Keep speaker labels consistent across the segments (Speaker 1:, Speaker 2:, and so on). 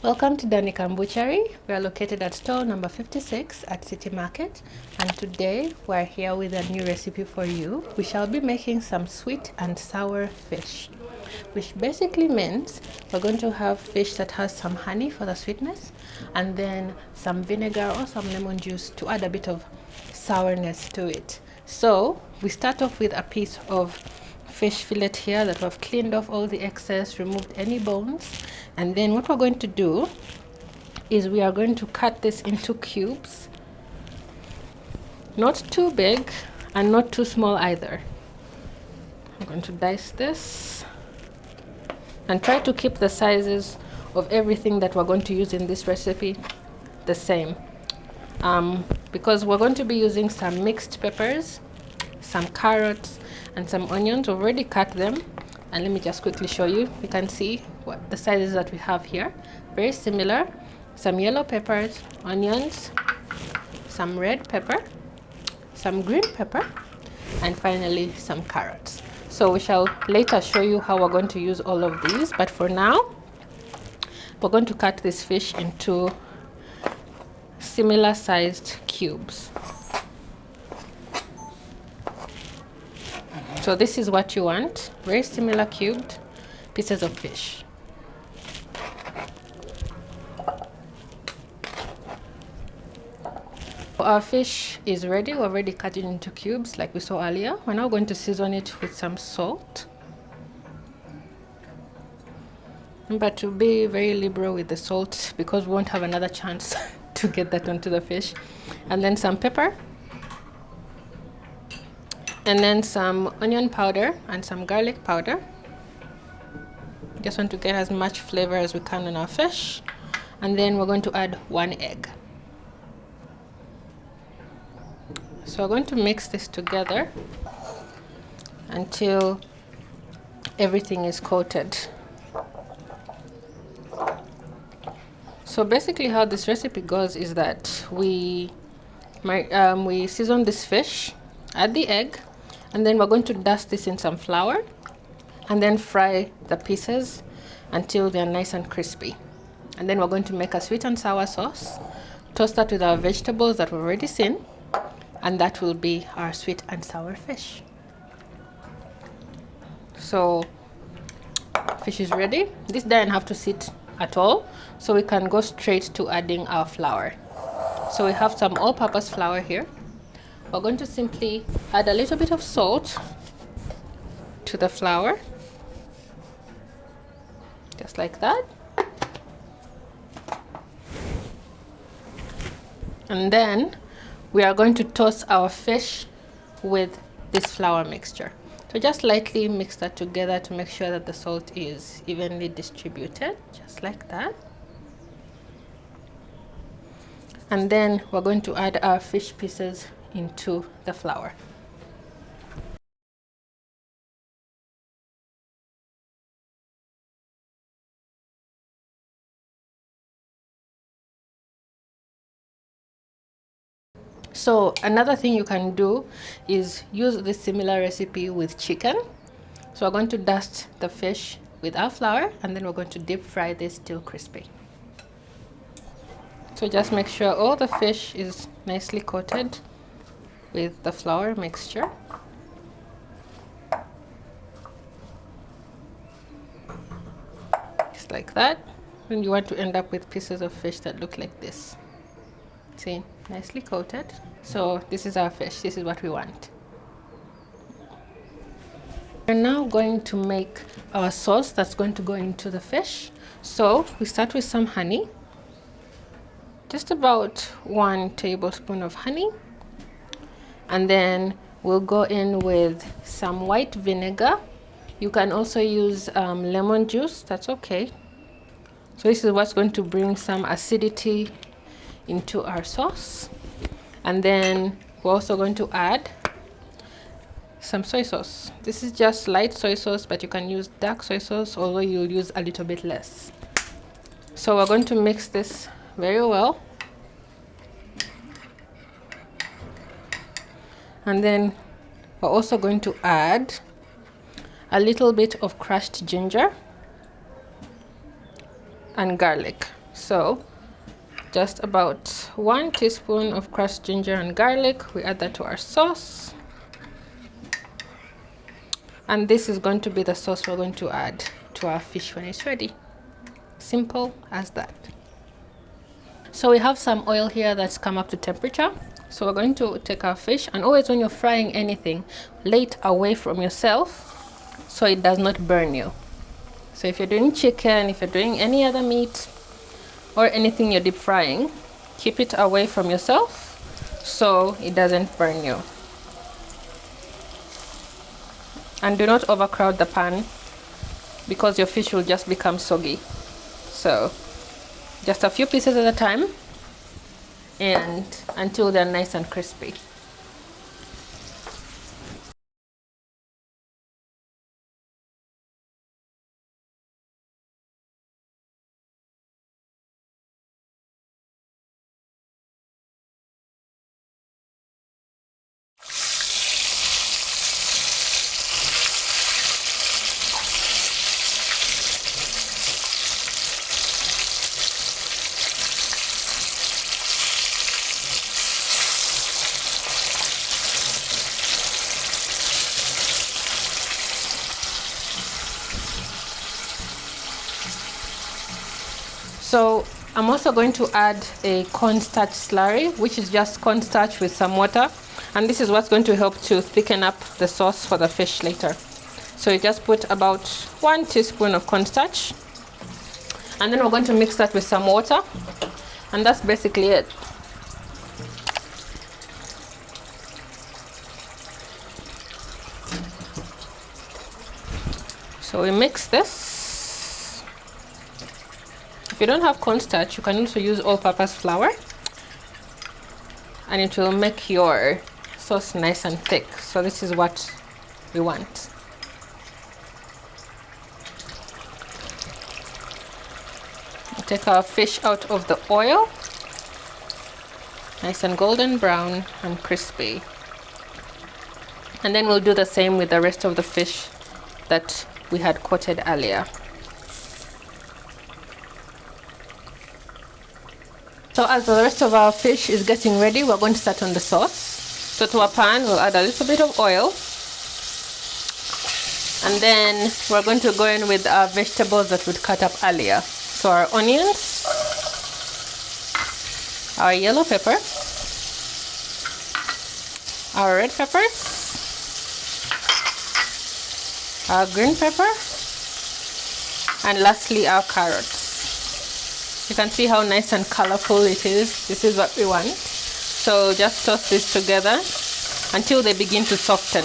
Speaker 1: Welcome to Danikan Butchery. We are located at store number 56 at City Market, and today we're here with a new recipe for you. We shall be making some sweet and sour fish, which basically means we're going to have fish that has some honey for the sweetness and then some vinegar or some lemon juice to add a bit of sourness to it. So we start off with a piece of fish fillet here that we've cleaned off all the excess, removed any bones, and then what we're going to do is we are going to cut this into cubes, not too big and not too small either. I'm going to dice this and try to keep the sizes of everything that we're going to use in this recipe the same, because we're going to be using some mixed peppers, some carrots, and some onions. We've already cut them, and let me just quickly show you. You can see what the sizes that we have here, very similar. Some yellow peppers, onions, some red pepper, some green pepper, and finally some carrots. So we shall later show you how we're going to use all of these, but for now we're going to cut this fish into similar sized cubes. So this is what you want, very similar cubed pieces of fish. Our fish is ready. We're already cut it into cubes like we saw earlier. We're now going to season it with some salt. Remember to be very liberal with the salt because we won't have another chance to get that onto the fish. And then some pepper. And then some onion powder and some garlic powder. Just want to get as much flavor as we can in our fish. And then we're going to add 1 egg. So we're going to mix this together until everything is coated. So basically how this recipe goes is that we season this fish, add the egg, and then we're going to dust this in some flour and then fry the pieces until they're nice and crispy. And then we're going to make a sweet and sour sauce, toast that with our vegetables that we've already seen, and that will be our sweet and sour fish. So fish is ready. This doesn't have to sit at all, so we can go straight to adding our flour. So we have some all-purpose flour here. We're going to simply add a little bit of salt to the flour, just like that. And then we are going to toss our fish with this flour mixture. So just lightly mix that together to make sure that the salt is evenly distributed, just like that. And then we're going to add our fish pieces into the flour. So another thing you can do is use this similar recipe with chicken. So we're going to dust the fish with our flour and then we're going to deep fry this till crispy. So just make sure all the fish is nicely coated with the flour mixture. Just like that. And you want to end up with pieces of fish that look like this. See, nicely coated. So this is our fish. This is what we want. We're now going to make our sauce that's going to go into the fish. So we start with some honey. Just about 1 tablespoon of honey. And then we'll go in with some white vinegar. You can also use lemon juice, that's okay. So this is what's going to bring some acidity into our sauce. And then we're also going to add some soy sauce. This is just light soy sauce, but you can use dark soy sauce, although you'll use a little bit less. So we're going to mix this very well. And then we're also going to add a little bit of crushed ginger and garlic. So just about 1 teaspoon of crushed ginger and garlic. We add that to our sauce. And this is going to be the sauce we're going to add to our fish when it's ready. Simple as that. So we have some oil here that's come up to temperature. So we're going to take our fish, and always when you're frying anything, lay it away from yourself so it does not burn you. So if you're doing chicken, if you're doing any other meat or anything you're deep frying, keep it away from yourself so it doesn't burn you. And do not overcrowd the pan because your fish will just become soggy. So just a few pieces at a time, and until they're nice and crispy. So I'm also going to add a cornstarch slurry, which is just cornstarch with some water. And this is what's going to help to thicken up the sauce for the fish later. So you just put about 1 teaspoon of cornstarch. And then we're going to mix that with some water. And that's basically it. So we mix this. If you don't have cornstarch, you can also use all-purpose flour, and it will make your sauce nice and thick. So this is what we want. We take our fish out of the oil, nice and golden brown and crispy. And then we'll do the same with the rest of the fish that we had coated earlier. So as the rest of our fish is getting ready, we're going to start on the sauce. So to our pan, we'll add a little bit of oil. And then we're going to go in with our vegetables that we'd cut up earlier. So our onions, our yellow pepper, our red peppers, our green pepper, and lastly our carrots. You can see how nice and colorful it is. This is what we want. So just toss this together until they begin to soften.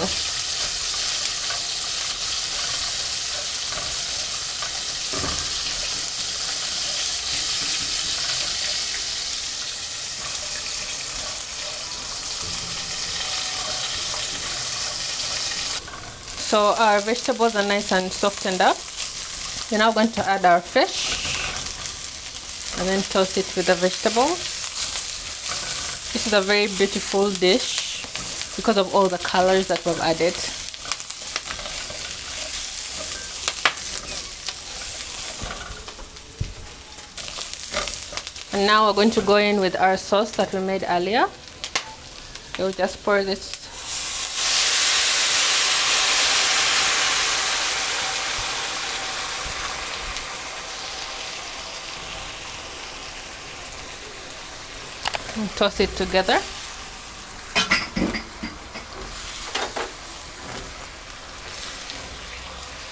Speaker 1: So our vegetables are nice and softened up. We're now going to add our fish and then toss it with the vegetables. This is a very beautiful dish because of all the colors that we've added. And now we're going to go in with our sauce that we made earlier. We'll just pour this. And toss it together.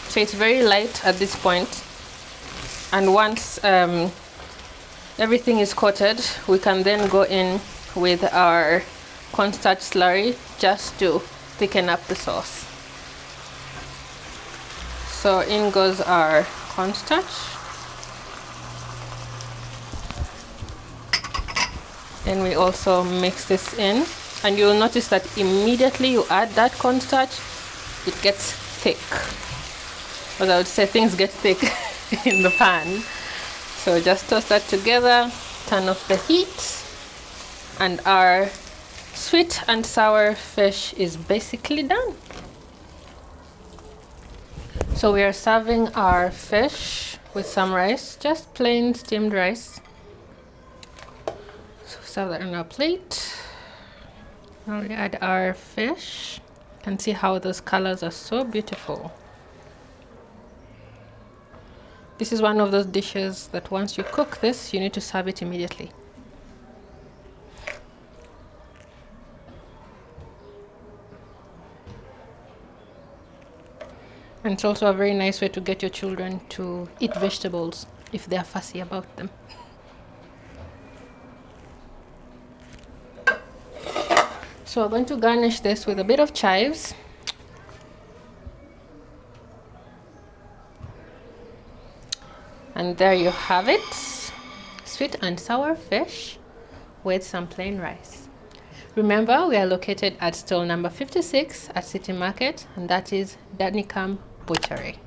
Speaker 1: So it's very light at this point, and once everything is coated, we can then go in with our cornstarch slurry just to thicken up the sauce. So in goes our cornstarch. Then we also mix this in, and you'll notice that immediately you add that cornstarch, it gets thick. As I would say, things get thick in the pan. So just toss that together, turn off the heat, and our sweet and sour fish is basically done. So we are serving our fish with some rice, just plain steamed rice. serve that on our plate. Now we add our fish. You can see how those colors are so beautiful. This is one of those dishes that once you cook this, you need to serve it immediately. And it's also a very nice way to get your children to eat vegetables if they are fussy about them. So we're going to garnish this with a bit of chives. And there you have it. Sweet and sour fish with some plain rice. Remember, we are located at stall number 56 at City Market, and that is Danicam Butchery.